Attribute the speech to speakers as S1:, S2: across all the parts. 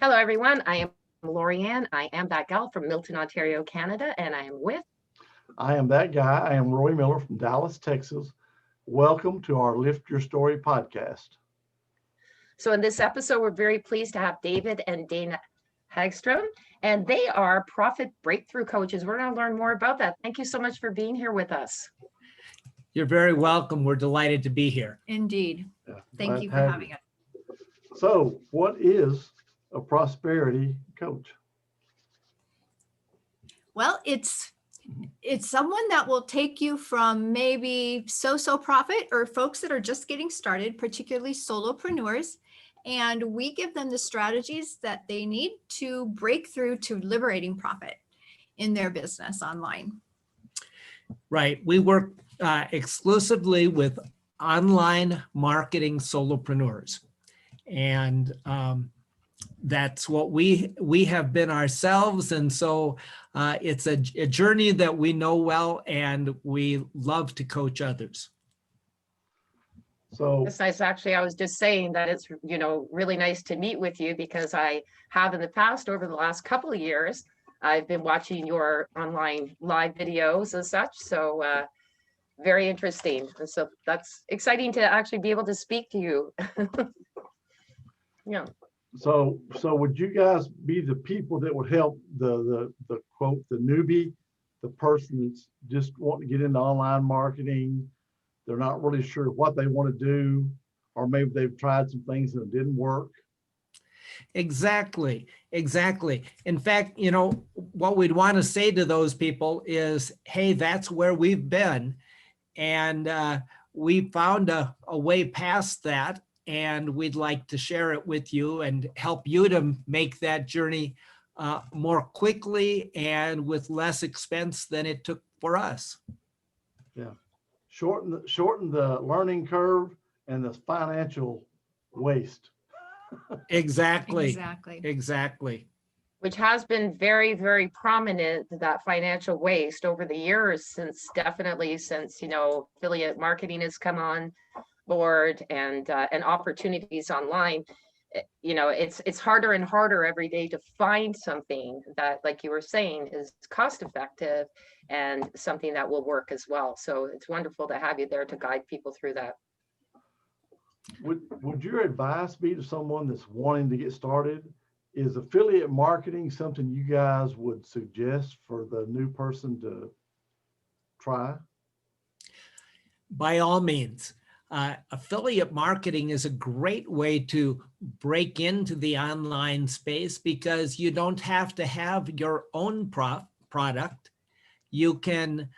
S1: Hello, everyone. I am LaurieAnn. I am that gal from Milton, Ontario, Canada, and I am with.
S2: I am that guy. I am Roy Miller from Dallas, Texas. Welcome to our Lift Your Story podcast.
S1: So in this episode, we're very pleased to have David and Dana Hagstrom, and they are profit breakthrough coaches. We're going to learn more about that. Thank you so much for being here with us.
S3: You're very welcome. We're delighted to be here.
S4: Indeed.
S2: Yeah,
S4: Thank you for having us.
S2: So, what is a prosperity coach?
S4: Well, it's someone that will take you from maybe so profit or folks that are just getting started, particularly solopreneurs, and we give them the strategies that they need to break through to liberating profit in their business online.
S3: Right. We work exclusively with online marketing solopreneurs. And that's what we have been ourselves. And so it's a journey that we know well, and we love to coach others.
S2: So
S1: It's nice. Actually, I was just saying that it's, really nice to meet with you because I have in the past, over the last couple of years, I've been watching your online live videos and such. So very interesting. And so that's exciting to actually be able to speak to you. Yeah.
S2: So would you guys be the people that would help the quote, the newbie, the person that's just wanting to get into online marketing? They're not really sure what they want to do, or maybe they've tried some things and it didn't work.
S3: Exactly. In fact, what we'd want to say to those people is, hey, that's where we've been. And we found a way past that. And we'd like to share it with you and help you to make that journey more quickly and with less expense than it took for us.
S2: Yeah. Shorten the learning curve and the financial waste.
S3: Exactly.
S1: Which has been very, very prominent, that financial waste over the years, since affiliate marketing has come on board and opportunities online. It's harder and harder every day to find something that, like you were saying, is cost effective and something that will work as well. So it's wonderful to have you there to guide people through that.
S2: Would your advice be to someone that's wanting to get started? Is affiliate marketing something you guys would suggest for the new person to try?
S3: By all means. Affiliate marketing is a great way to break into the online space because you don't have to have your own product. You can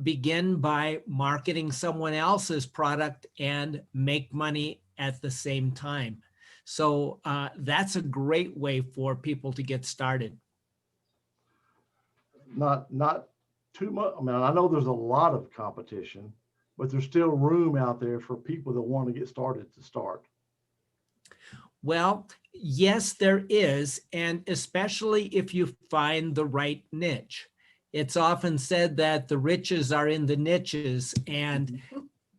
S3: begin by marketing someone else's product and make money at the same time. So that's a great way for people to get started.
S2: Not too much. I mean, I know there's a lot of competition, but there's still room out there for people that want to get started to start.
S3: Well, yes, there is, and especially if you find the right niche. It's often said that the riches are in the niches, and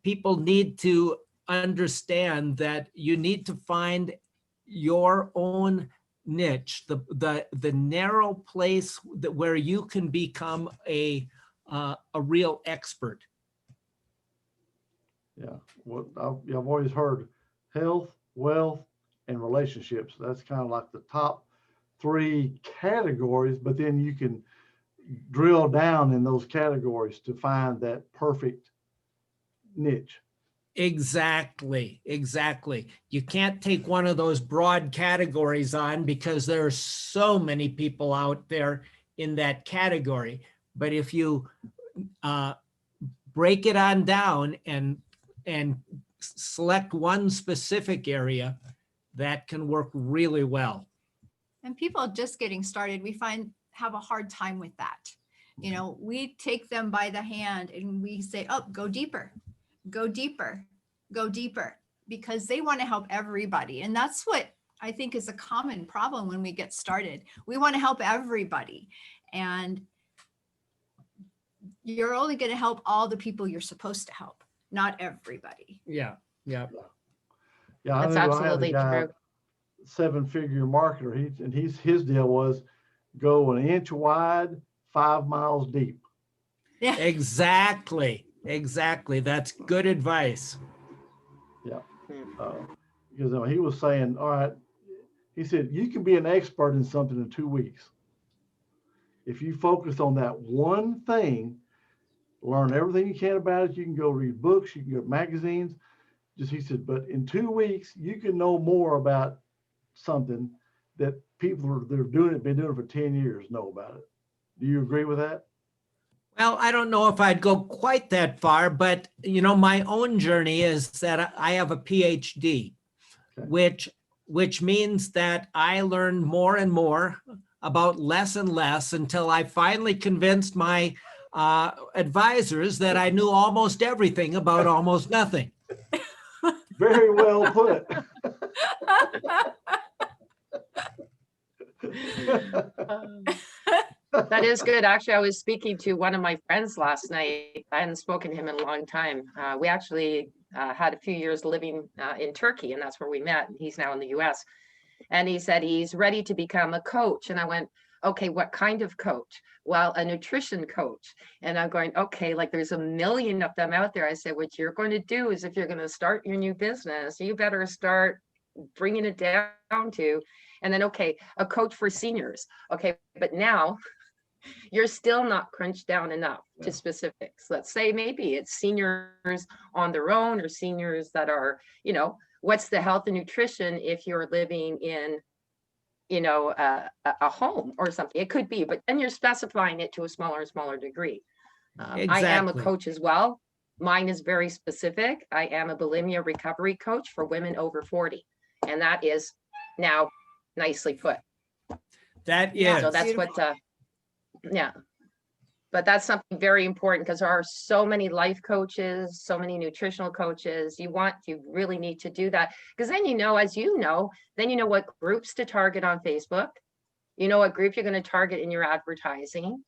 S3: people need to understand that you need to find your own niche, the narrow place where you can become a real expert.
S2: Yeah, what I've always heard, health, wealth, and relationships. That's kind of like the top three categories, but then you can drill down in those categories to find that perfect niche.
S3: Exactly. You can't take one of those broad categories on because there are so many people out there in that category. But if you break it on down and select one specific area, that can work really well.
S4: And people just getting started, we find have a hard time with that. We take them by the hand and we say, oh, go deeper, because they want to help everybody. And that's what I think is a common problem when we get started. We want to help everybody. And you're only going to help all the people you're supposed to help, not everybody.
S3: Yeah.
S2: Yeah,
S1: That's absolutely true.
S2: seven-figure marketer. His deal was go an inch wide, 5 miles deep.
S4: Yeah.
S3: Exactly. Exactly. That's good advice.
S2: Because he was saying, all right, he said, you can be an expert in something in 2 weeks. If you focus on that one thing, learn everything you can about it. You can go read books, you can go magazines. He said, but in 2 weeks, you can know more about something that people that are doing it, been doing it for 10 years know about it. Do you agree with that?
S3: Well, I don't know if I'd go quite that far, but my own journey is that I have a PhD,
S2: Okay.
S3: which means that I learned more and more about less and less until I finally convinced my advisors that I knew almost everything about almost nothing.
S2: Very well put.
S1: That is good. Actually, I was speaking to one of my friends last night. I hadn't spoken to him in a long time. We actually had a few years living in Turkey, and that's where we met. He's now in the US. And he said he's ready to become a coach. And I went, okay, what kind of coach? Well, a nutrition coach. And I'm going, okay, like there's a million of them out there. I said, what you're going to do is if you're going to start your new business, you better start bringing it down to, and then, okay, a coach for seniors. Okay, but now you're still not crunched down enough to specifics. Let's say maybe it's seniors on their own or seniors that are, what's the health and nutrition if you're living in, a home or something. It could be, but then you're specifying it to a smaller and smaller degree. I am a
S3: Exactly.
S1: coach as well. Mine is very specific. I am a bulimia recovery coach for women over 40. And that is now nicely put.
S3: That
S4: Yeah,
S3: is.
S1: So that's
S4: beautiful.
S1: what, yeah. But that's something very important because there are so many life coaches, so many nutritional coaches. You really need to do that because then as you know, then you know what groups to target on Facebook. You know what group you're going to target in your advertising,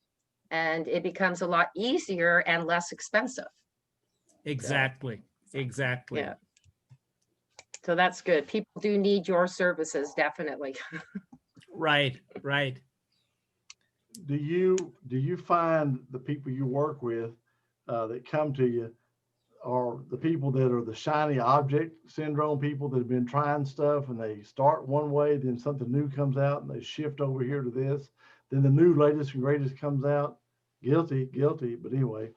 S1: and it becomes a lot easier and less expensive.
S3: Exactly. Exactly.
S1: Yeah. So that's good. People do need your services, definitely.
S3: Right. Right.
S2: Do you find the people you work with that come to you are the people that are the shiny object syndrome people that have been trying stuff and they start one way, then something new comes out and they shift over here to this, then the new latest and greatest comes out? Guilty. But anyway,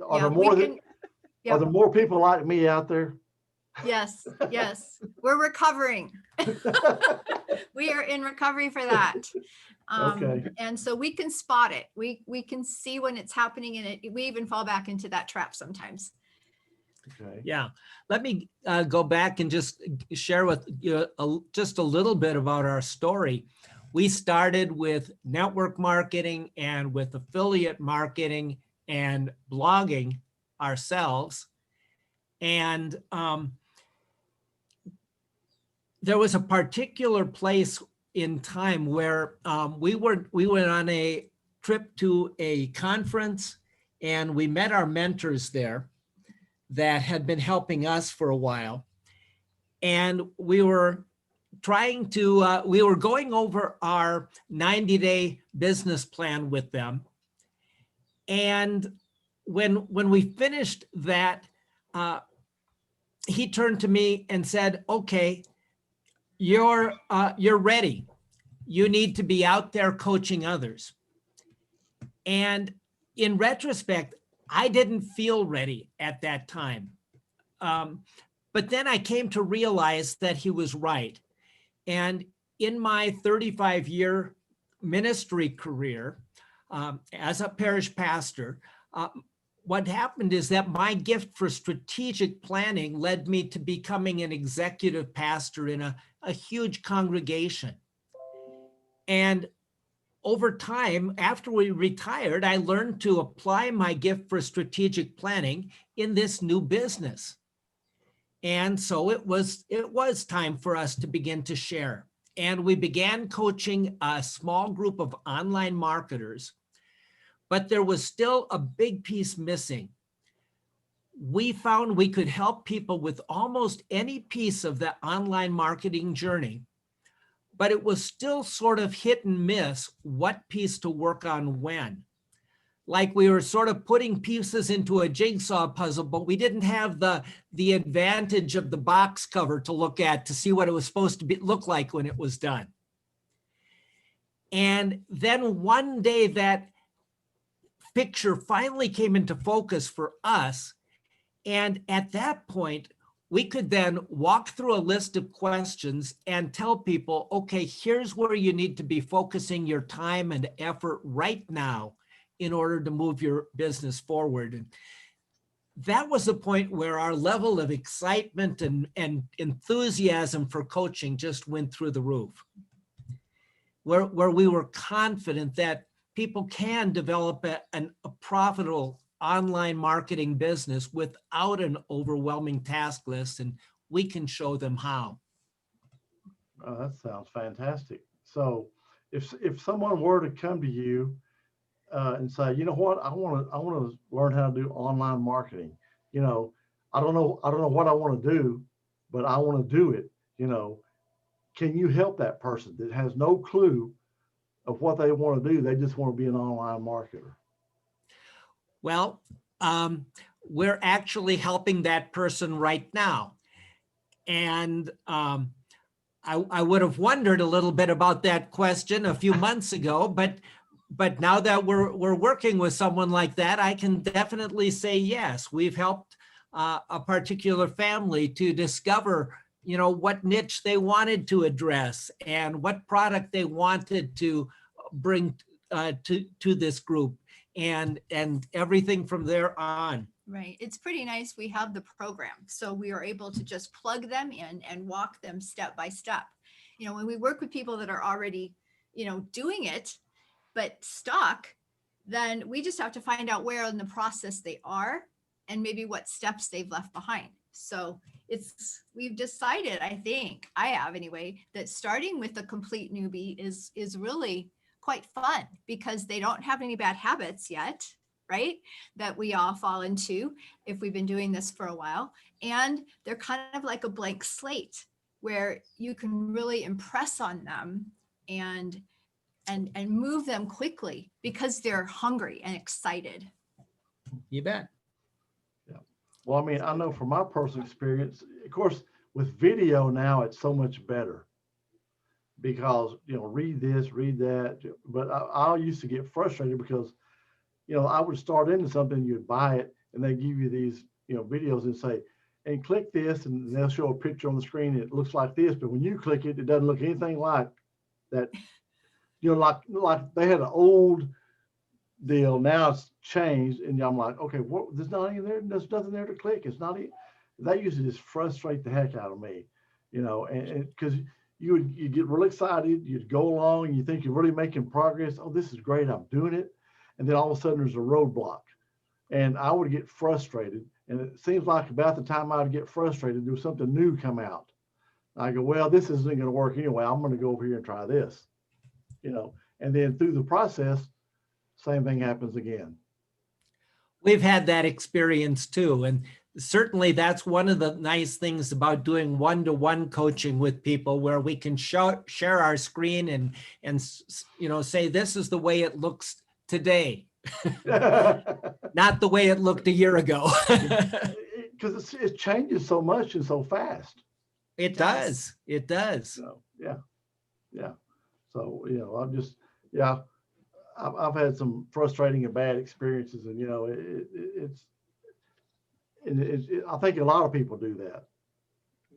S2: are
S4: Yeah,
S2: are there more people like me out there?
S4: Yes. We're recovering. We are in recovery for that.
S2: Okay.
S4: And so we can spot it. We can see when it's happening, and we even fall back into that trap sometimes.
S2: Okay.
S3: Yeah. Let me go back and just share with you just a little bit about our story. We started with network marketing and with affiliate marketing and blogging ourselves. And there was a particular place in time where we went on a trip to a conference and we met our mentors there that had been helping us for a while. And we were we were going over our 90-day business plan with them. And when we finished that, he turned to me and said, okay, you're ready. You need to be out there coaching others. And in retrospect, I didn't feel ready at that time. But then I came to realize that he was right. And in my 35-year ministry career as a parish pastor, what happened is that my gift for strategic planning led me to becoming an executive pastor in a huge congregation. And over time, after we retired, I learned to apply my gift for strategic planning in this new business. And so it was time for us to begin to share. And we began coaching a small group of online marketers, but there was still a big piece missing. We found we could help people with almost any piece of the online marketing journey, but it was still sort of hit and miss what piece to work on when. Like we were sort of putting pieces into a jigsaw puzzle, but we didn't have the advantage of the box cover to look at to see what it was supposed to look like when it was done. And then one day that picture finally came into focus for us. And at that point, we could then walk through a list of questions and tell people, okay, here's where you need to be focusing your time and effort right now in order to move your business forward. And that was the point where our level of excitement and enthusiasm for coaching just went through the roof, where we were confident that people can develop a profitable online marketing business without an overwhelming task list, and we can show them how.
S2: Oh, that sounds fantastic. So if someone were to come to you and say, you know what, I want to learn how to do online marketing. You know, I don't know what I want to do, but I want to do it. You know, can you help that person that has no clue of what they want to do? They just want to be an online marketer.
S3: Well, we're actually helping that person right now. And I would have wondered a little bit about that question a few months ago, but now that we're working with someone like that, I can definitely say yes. We've helped a particular family to discover, you know, what niche they wanted to address and what product they wanted to bring to this group, and everything from there on.
S4: Right. It's pretty nice. We have the program, so we are able to just plug them in and walk them step by step. You know, when we work with people that are already, you know, doing it, but stuck, then we just have to find out where in the process they are and maybe what steps they've left behind. So we've decided, I think I have anyway, that starting with a complete newbie is really quite fun because they don't have any bad habits yet, right? That we all fall into if we've been doing this for a while. And they're kind of like a blank slate where you can really impress on them and move them quickly because they're hungry and excited.
S3: You bet.
S2: Yeah. Well, I mean, I know from my personal experience, of course, with video now, it's so much better because, you know, read this, read that. But I used to get frustrated because, you know, I would start into something, you'd buy it, and they give you these, you know, videos and say, and click this, and they'll show a picture on the screen. It looks like this, but when you click it, it doesn't look anything like that. You know, like they had an old deal. Now it's changed, and I'm like, okay, what? There's nothing there. There's nothing there to click. It's not. That used to just frustrate the heck out of me, you know, and because you get really excited, you'd go along, and you think you're really making progress. Oh, this is great. I'm doing it, and then all of a sudden there's a roadblock, and I would get frustrated. And it seems like about the time I'd get frustrated, there was something new come out. I go, well, this isn't going to work anyway. I'm going to go over here and try this. You know, and then through the process, same thing happens again.
S3: We've had that experience too. And certainly that's one of the nice things about doing one-to-one coaching with people, where we can share our screen and, you know, say, this is the way it looks today, not the way it looked a year ago.
S2: Because it changes so much and so fast.
S3: It does. It does.
S2: So, yeah. So, you know, I've had some frustrating and bad experiences, and, you know, I think a lot of people do that.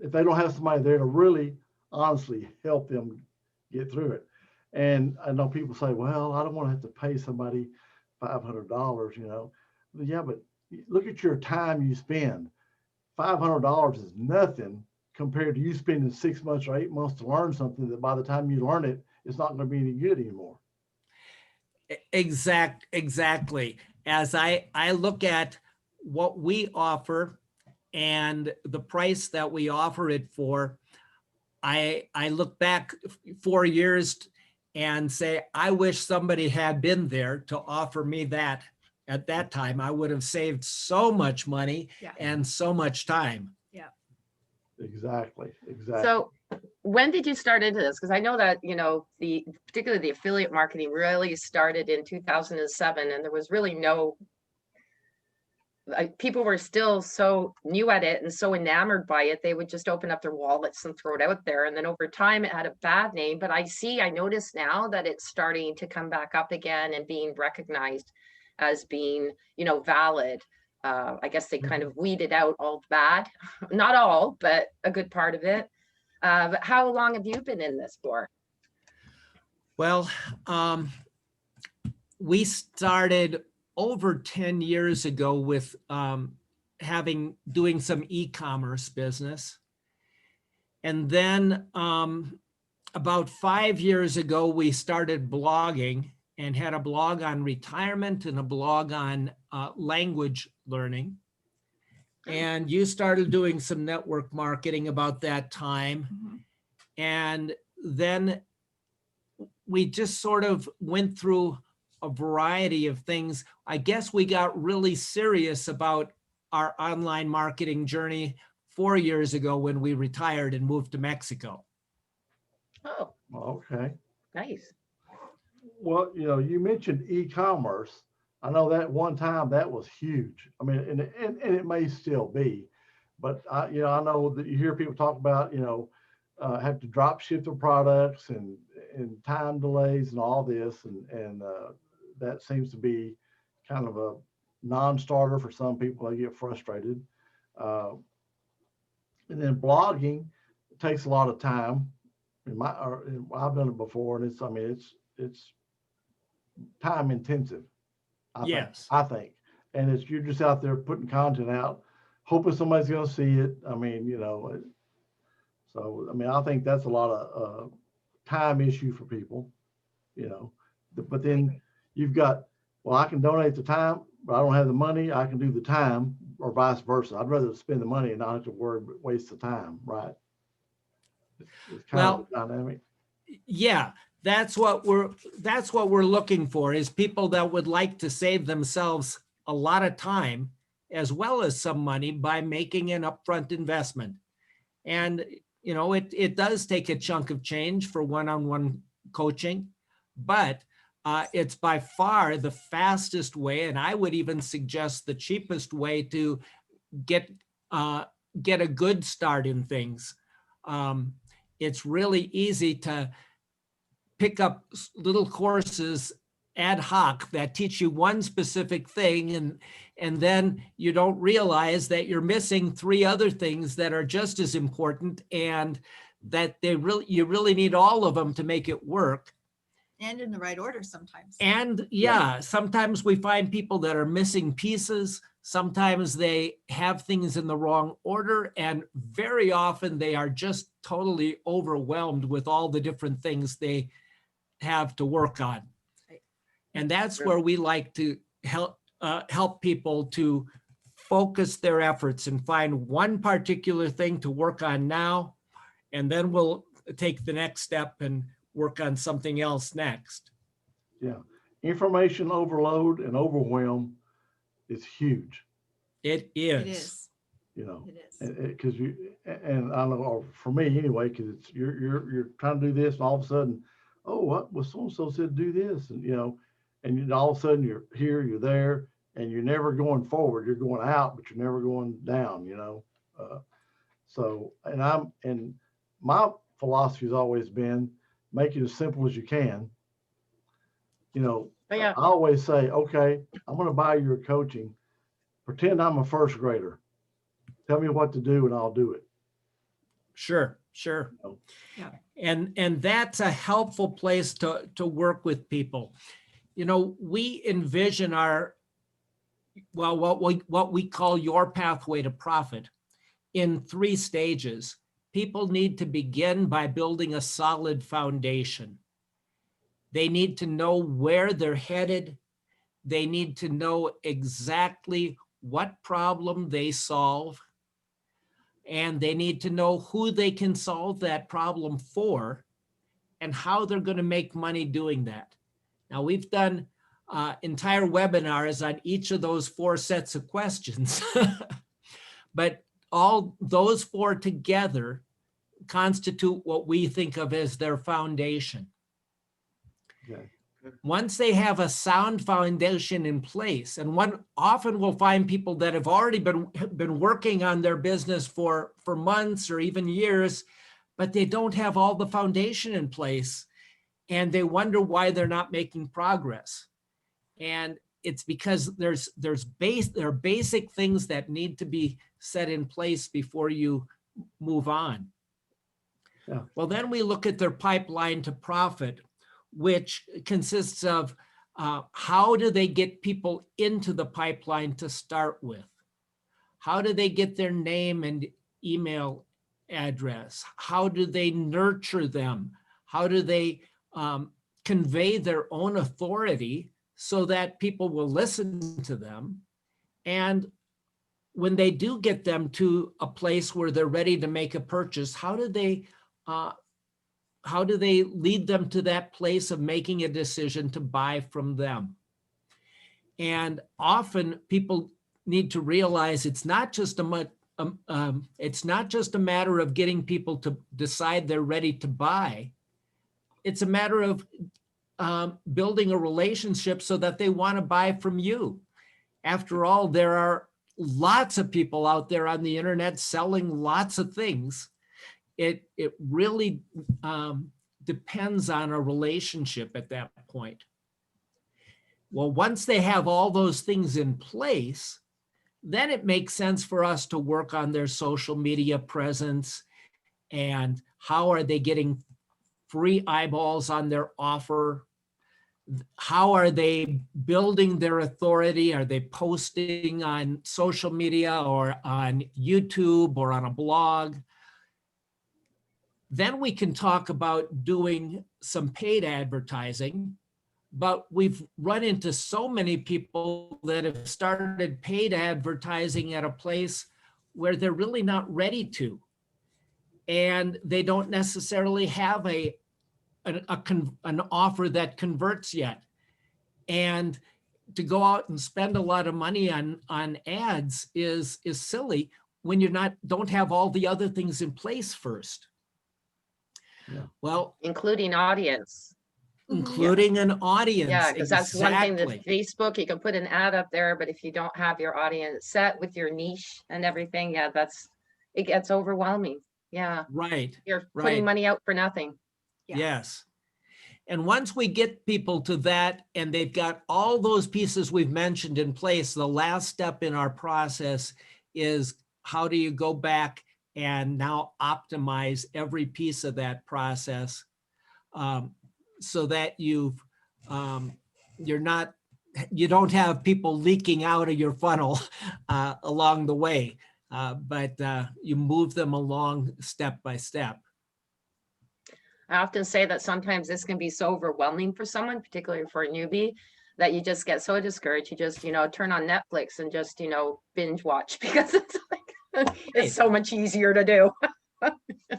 S2: If they don't have somebody there to really honestly help them get through it. And I know people say, well, I don't want to have to pay somebody $500, you know. Yeah, but look at your time you spend. $500 is nothing compared to you spending 6 months or 8 months to learn something that by the time you learn it, it's not going to be any good anymore.
S3: Exactly. As I look at what we offer and the price that we offer it for, I look back 4 years and say, I wish somebody had been there to offer me that at that time. I would have saved so much money and so much time.
S2: Exactly.
S1: So when did you start into this? Because I know that, you know, particularly the affiliate marketing really started in 2007, and there was really no, people were still so new at it and so enamored by it, they would just open up their wallets and throw it out there. And then over time it had a bad name, but I notice now that it's starting to come back up again and being recognized as being, you know, valid. I guess they kind of weeded out all the bad, not all, but a good part of it. But how long have you been in this for?
S3: Well, we started over 10 years ago with doing some e-commerce business. And then about 5 years ago, we started blogging and had a blog on retirement and a blog on language learning. And you started doing some network marketing about that time.
S4: Mhm.
S3: And then we just sort of went through a variety of things. I guess we got really serious about our online marketing journey 4 years ago when we retired and moved to Mexico.
S1: Oh,
S2: Okay.
S1: nice.
S2: Well, you know, you mentioned e-commerce. I know that one time that was huge. I mean, and it may still be, but I know that you hear people talk about, have to drop ship their products and time delays and all this, and that seems to be kind of a non-starter for some people. They get frustrated. And then blogging takes a lot of time. I've done it before, and it's time intensive.
S3: Yes.
S2: I think, and you're just out there putting content out, hoping somebody's going to see it. I think that's a lot of time issue for people, but then you've got, well, I can donate the time, but I don't have the money. I can do the time, or vice versa. I'd rather spend the money and not have to waste the time. Right. It's kind of dynamic.
S3: Yeah. That's what we're looking for, is people that would like to save themselves a lot of time as well as some money by making an upfront investment. And, it does take a chunk of change for one-on-one coaching, but it's by far the fastest way, and I would even suggest the cheapest way to get a good start in things. It's really easy to pick up little courses ad hoc that teach you one specific thing, and then you don't realize that you're missing 3 other things that are just as important, and that you really need all of them to make it work.
S4: And in the right order sometimes.
S3: And sometimes we find people that are missing pieces. Sometimes they have things in the wrong order, and very often they are just totally overwhelmed with all the different things they have to work on. And that's where we like to help people to focus their efforts and find one particular thing to work on now, and then we'll take the next step and work on something else next.
S2: Yeah. Information overload and overwhelm is huge.
S3: It is.
S4: It is. It is.
S2: Because and I know for me anyway, because it's you're trying to do this, and all of a sudden, oh, what was so-and-so said do this, and and all of a sudden you're here, you're there, and you're never going forward. You're going out, but you're never going down. So, and my philosophy has always been make it as simple as you can. I always say, okay, I'm going to buy your coaching. Pretend I'm a first grader. Tell me what to do and I'll do it.
S3: Sure.
S4: Yeah.
S3: And that's a helpful place to work with people. We envision what we call your pathway to profit in 3 stages. People need to begin by building a solid foundation. They need to know where they're headed. They need to know exactly what problem they solve. And they need to know who they can solve that problem for and how they're going to make money doing that. Now, we've done entire webinars on each of those 4 sets of questions, but all those 4 together constitute what we think of as their foundation.
S2: Okay.
S3: Once they have a sound foundation in place, and often we'll find people that have already been working on their business for months or even years, but they don't have all the foundation in place, and they wonder why they're not making progress. And it's because there are basic things that need to be set in place before you move on.
S2: Yeah.
S3: Well, then we look at their pipeline to profit, which consists of how do they get people into the pipeline to start with? How do they get their name and email address? How do they nurture them? How do they convey their own authority so that people will listen to them? And when they do get them to a place where they're ready to make a purchase, how do they lead them to that place of making a decision to buy from them? And often people need to realize it's not just a matter of getting people to decide they're ready to buy. It's a matter of building a relationship so that they want to buy from you. After all, there are lots of people out there on the internet selling lots of things. It really depends on a relationship at that point. Well, once they have all those things in place, then it makes sense for us to work on their social media presence and how are they getting free eyeballs on their offer? How are they building their authority? Are they posting on social media or on YouTube or on a blog? Then we can talk about doing some paid advertising, but we've run into so many people that have started paid advertising at a place where they're really not ready to. And they don't necessarily have an offer that converts yet. And to go out and spend a lot of money on ads is silly when you don't have all the other things in place first.
S2: Yeah.
S3: Well,
S1: Including audience.
S3: including an audience.
S1: Yeah, because that's one thing that
S3: exactly.
S1: Facebook, you can put an ad up there, but if you don't have your audience set with your niche and everything, yeah, it gets overwhelming. Yeah,
S3: Right.
S1: you're
S3: Right.
S1: putting money out for nothing.
S4: Yeah.
S3: Yes. And once we get people to that and they've got all those pieces we've mentioned in place, the last step in our process is how do you go back and now optimize every piece of that process so that you don't have people leaking out of your funnel along the way, but you move them along step by step.
S1: I often say that sometimes this can be so overwhelming for someone, particularly for a newbie, that you just get so discouraged. You just, turn on Netflix and just, binge watch because it's like, it's so much easier to do.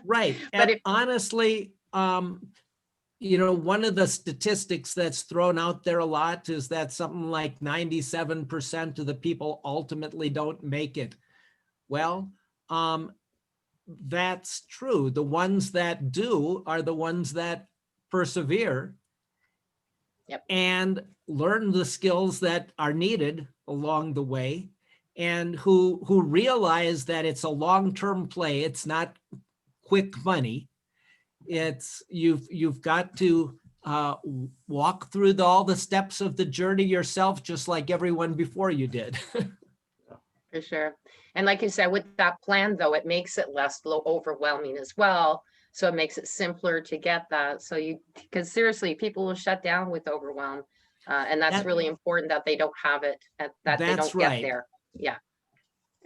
S3: Right.
S1: But
S3: And honestly, one of the statistics that's thrown out there a lot is that something like 97% of the people ultimately don't make it. Well, that's true. The ones that do are the ones that persevere.
S1: Yep.
S3: And learn the skills that are needed along the way, and who realize that it's a long-term play. It's not quick money. It's you've got to walk through all the steps of the journey yourself, just like everyone before you did.
S1: For sure. And like you said, with that plan, though, it makes it less overwhelming as well. So it makes it simpler to get that. So because seriously, people will shut down with overwhelm. And that's really important that they don't have it, that they don't get there. Yeah.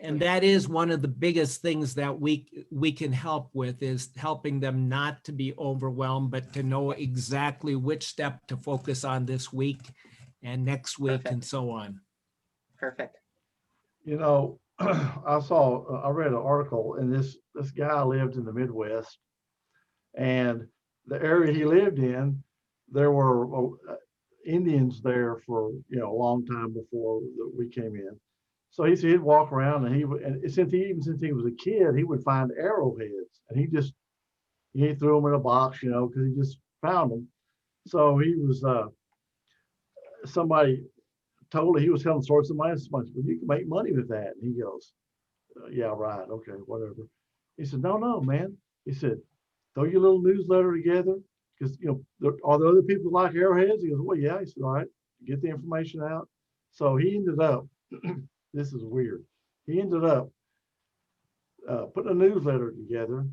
S3: And that is one of the biggest things that we can help with, is helping them not to be overwhelmed, but to know exactly which step to focus on this week and next week.
S1: Perfect.
S3: And so on.
S1: Perfect.
S2: I read an article, and this guy lived in the Midwest, and the area he lived in, there were Indians there for a long time before we came in. So he said he'd walk around, and since he was a kid, he would find arrowheads, and he just He threw them in a box, you know, because he just found them. So he was, somebody told him, he was telling the story to somebody else, well, you can make money with that. And he goes, yeah, right. Okay, whatever. He said, no, man. He said, throw your little newsletter together. Because, you know, are there other people like arrowheads? He goes, well, yeah. He said, all right, get the information out. So he ended up, this is weird. He ended up putting a newsletter together,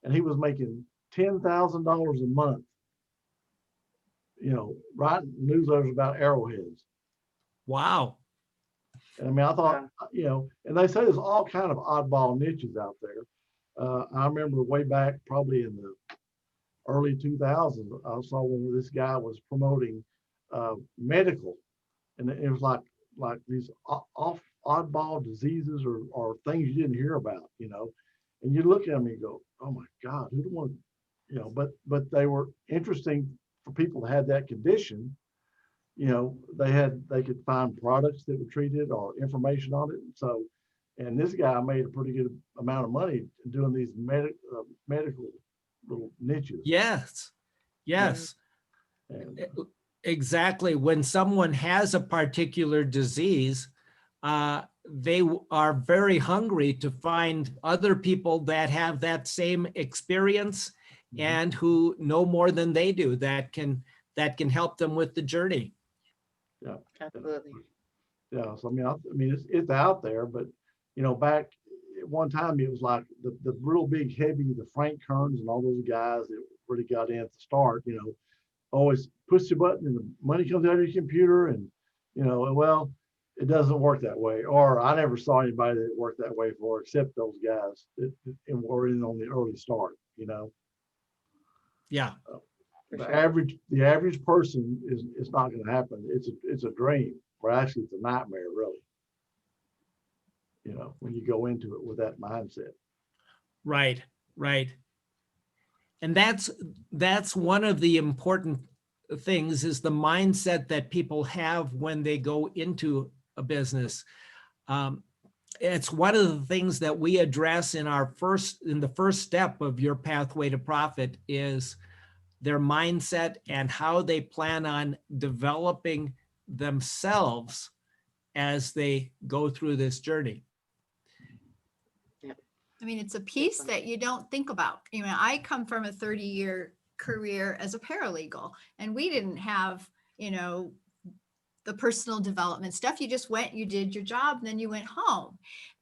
S2: and he was making $10,000 a month, you know, writing newsletters about arrowheads.
S3: Wow.
S2: And I mean, I thought, you know, and they say there's all kind of oddball niches out there. I remember way back, probably in the early 2000s, I saw when this guy was promoting medical, and it was like these oddball diseases or things you didn't hear about, you know. And you look at them and you go, oh my God, who do want, you know, but they were interesting for people that had that condition. You know, they could find products that were treated or information on it. So, and this guy made a pretty good amount of money doing these medical little niches.
S3: Yes. Yes.
S2: And,
S3: Exactly. When someone has a particular disease, they are very hungry to find other people that have that same experience and who know more than they do that can help them with the journey.
S2: yeah,
S1: Absolutely.
S2: yeah. So I mean, it's out there, but you know, back at one time it was like the real big heavy, the Frank Kerns and all those guys that really got in at the start. You know, always push the button and the money comes out of your computer, and you know, well, it doesn't work that way. Or I never saw anybody that worked that way for, except those guys that were in on the early start. You know.
S3: Yeah.
S2: The average person is not going to happen. It's a dream, or actually it's a nightmare, really. You know, when you go into it with that mindset.
S3: Right. Right. And that's one of the important things is the mindset that people have when they go into a business. It's one of the things that we address in the first step of your pathway to profit is their mindset and how they plan on developing themselves as they go through this journey.
S4: I mean, it's a piece that you don't think about. You know, I come from a 30-year career as a paralegal, and we didn't have, you know, the personal development stuff. You just went, you did your job, and then you went home.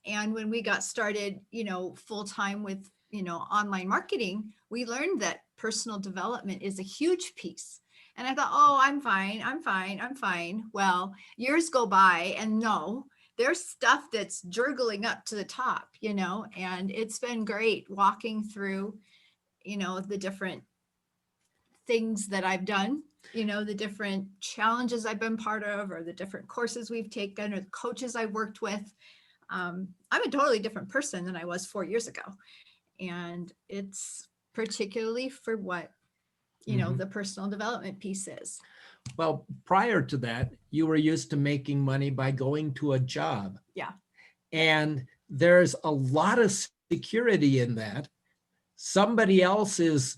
S4: And when we got started, you know, full-time with, you know, online marketing, we learned that personal development is a huge piece. And I thought, oh, I'm fine. Well, years go by, and no, there's stuff that's jurgling up to the top, you know, and it's been great walking through, you know, the different things that I've done, you know, the different challenges I've been part of, or the different courses we've taken, or the coaches I worked with. I'm a totally different person than I was 4 years ago. And it's particularly for what, you know, the personal development piece is.
S3: Well, prior to that, you were used to making money by going to a job.
S4: Yeah.
S3: And there's a lot of security in that. Somebody else is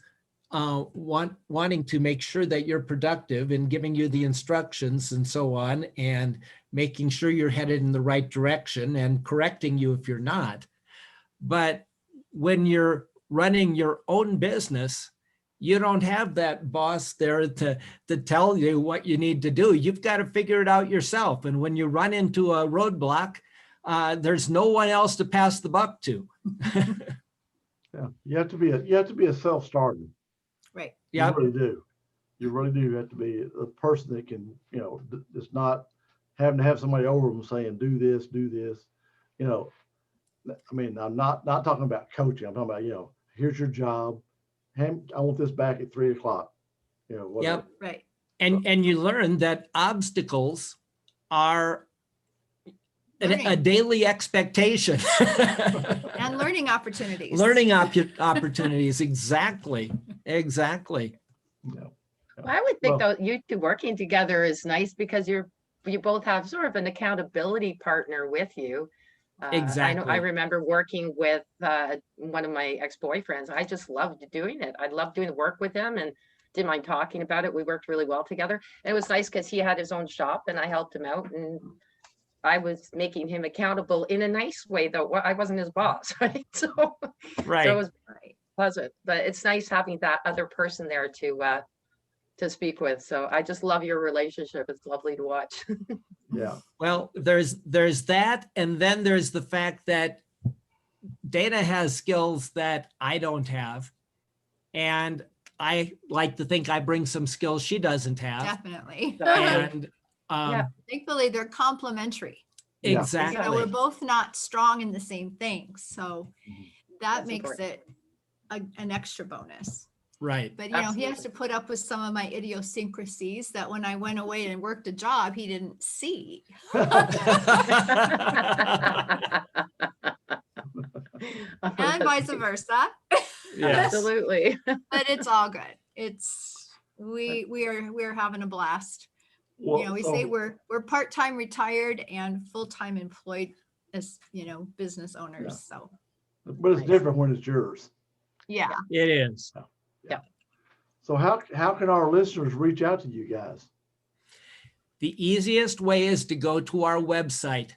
S3: wanting to make sure that you're productive and giving you the instructions and so on, and making sure you're headed in the right direction and correcting you if you're not. But when you're running your own business, you don't have that boss there to tell you what you need to do. You've got to figure it out yourself. And when you run into a roadblock, there's no one else to pass the buck to.
S2: Yeah, you have to be a self-starter.
S4: Right.
S2: You really do. You really do have to be a person that can, you know, it's not having to have somebody over them saying, do this. You know, I mean, I'm not talking about coaching. I'm talking about, you know, here's your job. I want this back at 3 o'clock. You know, whatever.
S3: Yep.
S4: Right.
S3: And you learn that obstacles are a daily expectation.
S4: And learning opportunities.
S3: Learning opportunities. Exactly. Exactly.
S2: Yeah.
S1: Well, I would think though, you two working together is nice because you both have sort of an accountability partner with you. I
S3: Exactly.
S1: remember working with one of my ex-boyfriends. I just loved doing it. I loved doing the work with him and didn't mind talking about it. We worked really well together. And it was nice because he had his own shop and I helped him out, and I was making him accountable in a nice way, though. I wasn't his boss, right? So it
S3: Right.
S1: was pleasant, but it's nice having that other person there to speak with. So I just love your relationship. It's lovely to watch.
S2: Yeah.
S3: Well, there's that, and then there's the fact that Dana has skills that I don't have, and I like to think I bring some skills she doesn't have.
S4: Definitely.
S3: And
S1: Yeah.
S4: Thankfully, they're complementary.
S2: Yeah.
S3: exactly.
S4: So we're both not strong in the same things. So that
S1: That's
S4: makes
S1: important.
S4: it an extra bonus.
S3: Right.
S4: But, he has to put up with some of my idiosyncrasies that when I went away and worked a job, he didn't see. And vice versa.
S3: Yes.
S1: Absolutely.
S4: But it's all good. We're having a blast.
S2: Well,
S4: We say we're part-time retired and full-time employed as, business owners. So,
S2: but it's different when it's yours.
S4: yeah.
S3: It is.
S2: So how can our listeners reach out to you guys?
S3: The easiest way is to go to our website,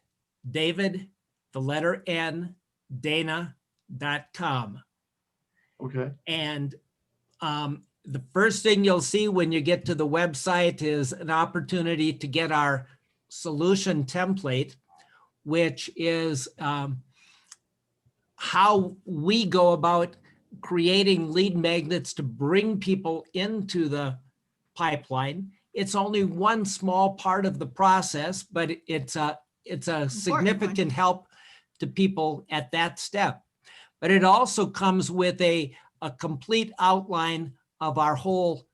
S3: David, the letter N, Dana.com.
S2: Okay.
S3: And the first thing you'll see when you get to the website is an opportunity to get our solution template, which is how we go about creating lead magnets to bring people into the pipeline. It's only one small part of the process, but it's a significant help to people at that step. But it also comes with a complete outline of our whole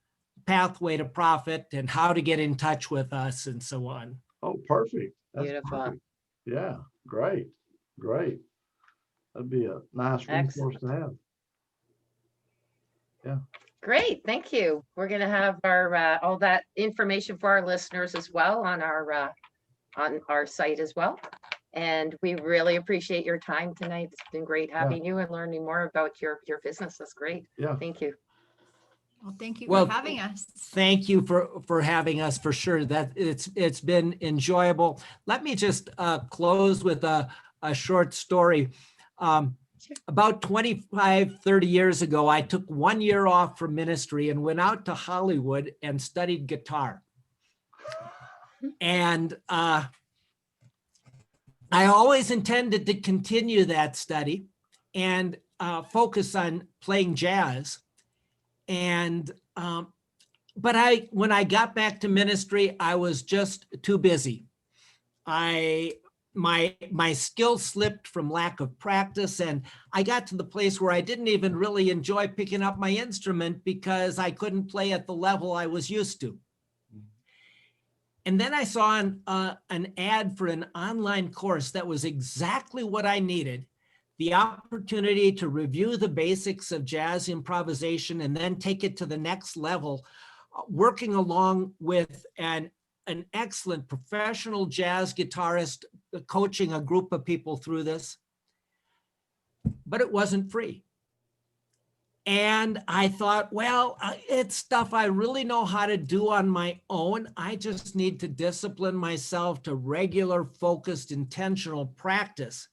S3: pathway to profit and how to get in touch with us and so on.
S2: Oh, perfect. That's
S1: Beautiful.
S2: perfect. Yeah, great. That'd be a nice resource to have. Yeah.
S1: Great, thank you. We're going to have our all that information for our listeners as well on our site as well. And we really appreciate your time tonight. It's been great having you and learning more about your business. That's great.
S2: Yeah.
S1: Thank you.
S4: Well, thank you
S3: Well,
S4: for having us.
S3: Thank you for having us, for sure. That it's been enjoyable. Let me just close with a short story. About 25, 30 years ago, I took 1 year off from ministry and went out to Hollywood and studied guitar. And I always intended to continue that study and focus on playing jazz. And but when I got back to ministry, I was just too busy. My skill slipped from lack of practice, and I got to the place where I didn't even really enjoy picking up my instrument because I couldn't play at the level I was used to. And then I saw an ad for an online course that was exactly what I needed: the opportunity to review the basics of jazz improvisation and then take it to the next level, working along with an excellent professional jazz guitarist, coaching a group of people through this. But it wasn't free. And I thought, well, it's stuff I really know how to do on my own. I just need to discipline myself to regular, focused, intentional practice.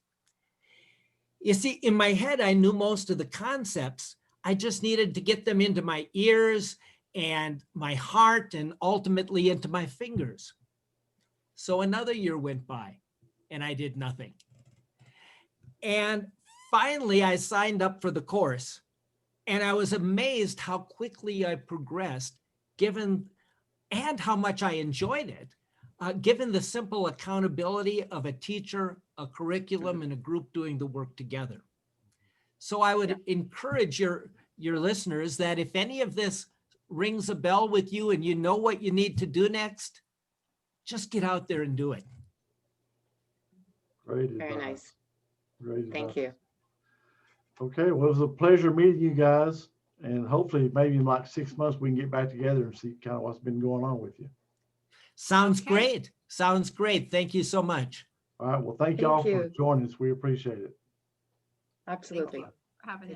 S3: You see, in my head, I knew most of the concepts. I just needed to get them into my ears and my heart and ultimately into my fingers. So another year went by and I did nothing. And finally, I signed up for the course. And I was amazed how quickly I progressed, and how much I enjoyed it, given the simple accountability of a teacher, a curriculum, and a group doing the work together. So I would encourage your listeners that if any of this rings a bell with you and you know what you need to do next, just get out there and do it.
S2: Great.
S1: Very
S2: advice.
S1: nice.
S2: Great.
S1: Thank
S2: advice.
S1: you.
S2: Okay, well, it was a pleasure meeting you guys, and hopefully maybe in like 6 months we can get back together and see kind of what's been going on with you.
S3: Sounds
S4: Okay.
S3: great. Sounds great. Thank you so much.
S2: All right. Well, thank
S1: Thank
S2: y'all for
S1: you.
S2: joining us. We appreciate it.
S1: Absolutely.
S4: for having us.